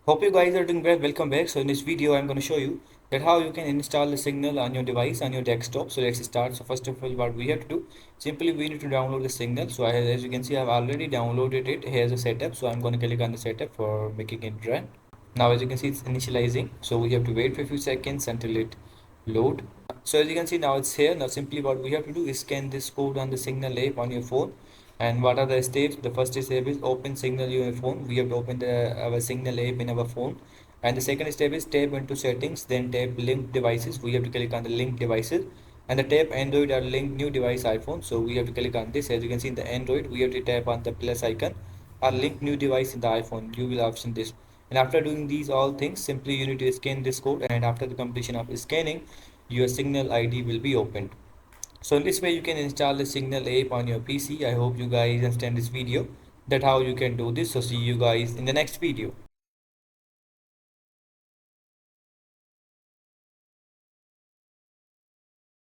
Hope you guys are doing well. Welcome back. So in this video, I'm going to show you that how you can install the Signal on your device, on your desktop. So let's start. So first of all, what we have to do, simply we need to download the Signal. So as you can see, I've already downloaded it. Here's a setup. So I'm going to click on the setup for making it run. Now as you can see, it's initializing. So we have to wait for a few seconds until it load. So as you can see, now it's here. Now simply what we have to do is scan this code on the Signal app on your phone. And what are the steps? The first step is open Signal on your phone. We have to open our Signal app in our phone. And the second step is tap into settings, then tap link devices. We have to click on the link devices. And the tap Android or link new device iPhone. So we have to click on this. As you can see in the Android, we have to tap on the plus icon or link new device in the iPhone. You will option this. And after doing these all things, simply you need to scan this code. And after the completion of scanning, your Signal ID will be opened. So in this way you can install the Signal app on your PC. I hope you guys understand this video that how you can do this. So see you guys in the next video.